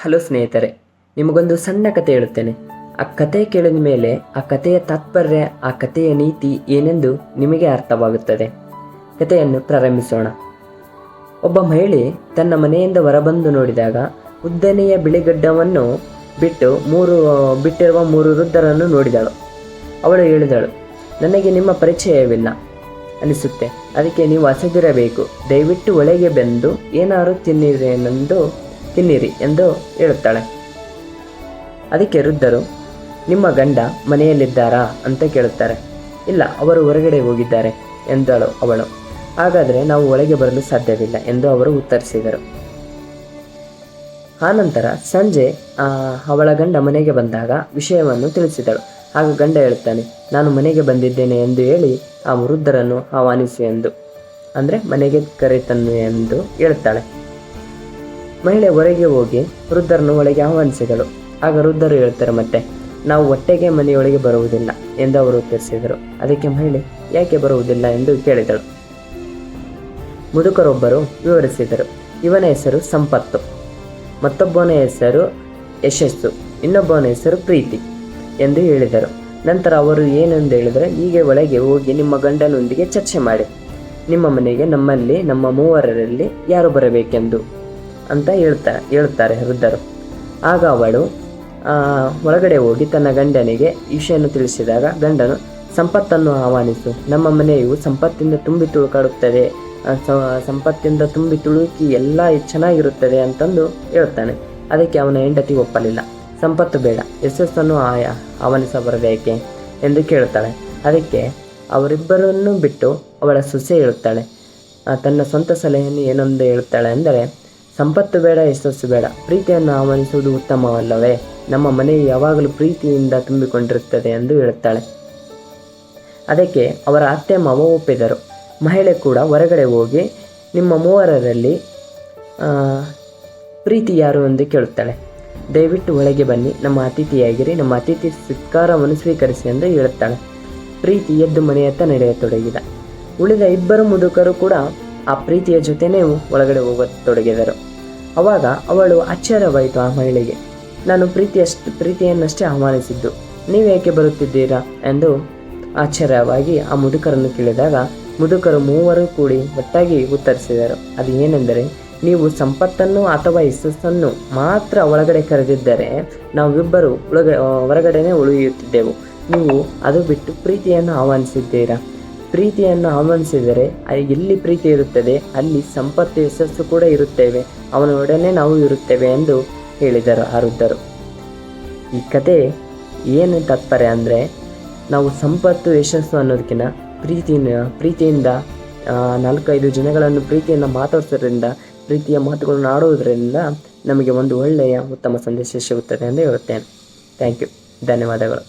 Hello ಸ್ನೇಹಿತರೆ, ನಿಮಗೊಂದು ಸಣ್ಣ ಕತೆ ಹೇಳುತ್ತೇನೆ. ಆ ಕತೆ ಕೇಳಿದ ಮೇಲೆ ಆ ಕಥೆಯ ತಾತ್ಪರ್ಯ, ಆ ಕಥೆಯ ನೀತಿ ಏನೆಂದು ನಿಮಗೆ ಅರ್ಥವಾಗುತ್ತದೆ. ಕಥೆಯನ್ನು ಪ್ರಾರಂಭಿಸೋಣ. ಒಬ್ಬ ಮಹಿಳೆ ತನ್ನ ಮನೆಯಿಂದ ಹೊರಬಂದು ನೋಡಿದಾಗ ಉದ್ದನೆಯ ಬಿಳಿಗಡ್ಡವನ್ನು ಬಿಟ್ಟಿರುವ ಮೂರು ವೃದ್ಧರನ್ನು ನೋಡಿದಳು. ಅವಳು ಹೇಳಿದಳು, ನನಗೆ ನಿಮ್ಮ ಪರಿಚಯವಿಲ್ಲ ಅನಿಸುತ್ತೆ, ಅದಕ್ಕೆ ನೀವು ಹಸಿದಿರಬೇಕು. ದಯವಿಟ್ಟು ಒಳಗೆ ಬಂದು ಏನಾದರೂ ತಿನ್ನಿರಿ ಎಂದು ಹೇಳುತ್ತಾಳೆ. ಅದಕ್ಕೆ ವೃದ್ಧರು, ನಿಮ್ಮ ಗಂಡ ಮನೆಯಲ್ಲಿದ್ದಾರಾ ಅಂತ ಕೇಳುತ್ತಾರೆ. ಇಲ್ಲ, ಅವರು ಹೊರಗಡೆ ಹೋಗಿದ್ದಾರೆ ಎಂದಳು ಅವಳು. ಹಾಗಾದರೆ ನಾವು ಒಳಗೆ ಬರಲು ಸಾಧ್ಯವಿಲ್ಲ ಎಂದು ಅವರು ಉತ್ತರಿಸಿದರು. ಆನಂತರ ಸಂಜೆ ಅವಳ ಗಂಡ ಮನೆಗೆ ಬಂದಾಗ ವಿಷಯವನ್ನು ತಿಳಿಸಿದಳು. ಆಗ ಗಂಡ ಹೇಳುತ್ತಾನೆ, ನಾನು ಮನೆಗೆ ಬಂದಿದ್ದೇನೆ ಎಂದು ಹೇಳಿ ಆ ವೃದ್ಧರನ್ನು ಆಹ್ವಾನಿಸಿ ಎಂದು, ಅಂದರೆ ಮನೆಗೆ ಕರೆತನ್ನು ಎಂದು ಹೇಳುತ್ತಾಳೆ. ಮಹಿಳೆ ಹೊರಗೆ ಹೋಗಿ ವೃದ್ಧರನ್ನು ಒಳಗೆ ಆಹ್ವಾನಿಸಿದಳು. ಆಗ ವೃದ್ಧರು ಹೇಳ್ತಾರೆ, ಮತ್ತೆ ನಾವು ಒಟ್ಟಿಗೆ ಮನೆಯೊಳಗೆ ಬರುವುದಿಲ್ಲ ಎಂದು ಅವರು ಉತ್ತರಿಸಿದರು. ಅದಕ್ಕೆ ಮಹಿಳೆ ಯಾಕೆ ಬರುವುದಿಲ್ಲ ಎಂದು ಕೇಳಿದಳು. ಮುದುಕರೊಬ್ಬರು ವಿವರಿಸಿದರು, ಇವನ ಹೆಸರು ಸಂಪತ್ತು, ಮತ್ತೊಬ್ಬನ ಹೆಸರು ಯಶಸ್ಸು, ಇನ್ನೊಬ್ಬನ ಹೆಸರು ಪ್ರೀತಿ ಎಂದು ಹೇಳಿದರು. ನಂತರ ಅವರು ಏನೆಂದು ಹೇಳಿದರೆ, ಹೀಗೆ ಒಳಗೆ ಹೋಗಿ ನಿಮ್ಮ ಗಂಡನೊಂದಿಗೆ ಚರ್ಚೆ ಮಾಡಿ, ನಿಮ್ಮ ಮನೆಗೆ ನಮ್ಮ ಮೂವರಲ್ಲಿ ಯಾರು ಬರಬೇಕೆಂದು ಅಂತ ಹೇಳುತ್ತಾರೆ ವೃದ್ಧರು. ಆಗ ಅವಳು ಒಳಗಡೆ ಹೋಗಿ ತನ್ನ ಗಂಡನಿಗೆ ವಿಷಯನ್ನು ತಿಳಿಸಿದಾಗ ಗಂಡನು, ಸಂಪತ್ತನ್ನು ಆಹ್ವಾನಿಸು, ನಮ್ಮ ಮನೆಯು ಸಂಪತ್ತಿಂದ ತುಂಬಿ ತುಳುಕಾಡುತ್ತದೆ, ಸಂಪತ್ತಿಂದ ತುಂಬಿ ತುಳುಕಿ ಎಲ್ಲ ಚೆನ್ನಾಗಿರುತ್ತದೆ ಅಂತಂದು ಹೇಳುತ್ತಾನೆ. ಅದಕ್ಕೆ ಅವನ ಹೆಂಡತಿ ಒಪ್ಪಲಿಲ್ಲ. ಸಂಪತ್ತು ಬೇಡ, ಯಶಸ್ಸನ್ನು ಆಹ್ವಾನಿಸಬಾರದೇಕೆ ಎಂದು ಕೇಳುತ್ತಾಳೆ. ಅದಕ್ಕೆ ಅವರಿಬ್ಬರನ್ನು ಬಿಟ್ಟು ಅವಳ ಸೊಸೆ ಹೇಳುತ್ತಾಳೆ, ತನ್ನ ಸ್ವಂತ ಸಲಹೆಯನ್ನು ಏನೊಂದು ಹೇಳುತ್ತಾಳೆ ಅಂದರೆ, ಸಂಪತ್ತು ಬೇಡ, ಯಶಸ್ಸು ಬೇಡ, ಪ್ರೀತಿಯನ್ನು ಆಹ್ವಾನಿಸುವುದು ಉತ್ತಮವಲ್ಲವೇ, ನಮ್ಮ ಮನೆಯು ಯಾವಾಗಲೂ ಪ್ರೀತಿಯಿಂದ ತುಂಬಿಕೊಂಡಿರುತ್ತದೆ ಎಂದು ಹೇಳುತ್ತಾಳೆ. ಅದಕ್ಕೆ ಅವರ ಅತ್ತೆ ಮಾವ ಒಪ್ಪಿದರು. ಮಹಿಳೆ ಕೂಡ ಹೊರಗಡೆ ಹೋಗಿ ನಿಮ್ಮ ಮೂವರಲ್ಲಿ ಪ್ರೀತಿ ಯಾರು ಎಂದು ಕೇಳುತ್ತಾಳೆ. ದಯವಿಟ್ಟು ಒಳಗೆ ಬನ್ನಿ, ನಮ್ಮ ಅತಿಥಿಯಾಗಿರಿ, ನಮ್ಮ ಅತಿಥಿ ಸತ್ಕಾರವನ್ನು ಸ್ವೀಕರಿಸಿ ಎಂದು ಹೇಳುತ್ತಾಳೆ. ಪ್ರೀತಿ ಎದ್ದು ಮನೆಯತ್ತ ನಡೆಯತೊಡಗಿದ. ಉಳಿದ ಇಬ್ಬರು ಮುದುಕರು ಕೂಡ ಆ ಪ್ರೀತಿಯ ಜೊತೆನೇ ಒಳಗಡೆ ಹೋಗತೊಡಗಿದರು. ಅವಾಗ ಅವಳು ಆಶ್ಚರ್ಯವಾಯಿತು. ಆ ಮಹಿಳೆಗೆ, ನಾನು ಪ್ರೀತಿಯನ್ನಷ್ಟೇ ಆಹ್ವಾನಿಸಿದ್ದು, ನೀವೇಕೆ ಬರುತ್ತಿದ್ದೀರಾ ಎಂದು ಆಶ್ಚರ್ಯವಾಗಿ ಆ ಮುದುಕರನ್ನು ಕೇಳಿದಾಗ ಮುದುಕರು ಮೂವರು ಕೂಡಿ ಒಟ್ಟಾಗಿ ಉತ್ತರಿಸಿದರು. ಅದು ಏನೆಂದರೆ, ನೀವು ಸಂಪತ್ತನ್ನು ಅಥವಾ ಯಶಸ್ಸನ್ನು ಮಾತ್ರ ಒಳಗಡೆ ಕರೆದಿದ್ದರೆ ನಾವಿಬ್ಬರು ಹೊರಗಡೆನೆ ಉಳಿಯುತ್ತಿದ್ದೆವು. ನೀವು ಅದು ಬಿಟ್ಟು ಪ್ರೀತಿಯನ್ನು ಆಹ್ವಾನಿಸಿದ್ದೀರಾ. ಪ್ರೀತಿಯನ್ನು ಆಹ್ವಾನಿಸಿದರೆ ಎಲ್ಲಿ ಪ್ರೀತಿ ಇರುತ್ತದೆ ಅಲ್ಲಿ ಸಂಪತ್ತು ಯಶಸ್ಸು ಕೂಡ ಇರುತ್ತೇವೆ, ಅವನೊಡನೆ ನಾವು ಇರುತ್ತೇವೆ ಎಂದು ಹೇಳಿದರು ಆ ವೃದ್ಧರು. ಈ ಕತೆ ಏನು ತಾತ್ಪರ್ಯ ಅಂದರೆ, ನಾವು ಸಂಪತ್ತು ಯಶಸ್ಸು ಅನ್ನೋದಕ್ಕಿಂತ ಪ್ರೀತಿಯಿಂದ 4-5 ಜನಗಳನ್ನು ಪ್ರೀತಿಯನ್ನು ಮಾತಾಡಿಸೋದ್ರಿಂದ, ಪ್ರೀತಿಯ ಮಾತುಗಳನ್ನು ಆಡುವುದರಿಂದ ನಮಗೆ ಒಂದು ಒಳ್ಳೆಯ ಉತ್ತಮ ಸಂದೇಶ ಸಿಗುತ್ತದೆ ಎಂದು ಹೇಳುತ್ತೇನೆ. ಥ್ಯಾಂಕ್ ಯು, ಧನ್ಯವಾದಗಳು.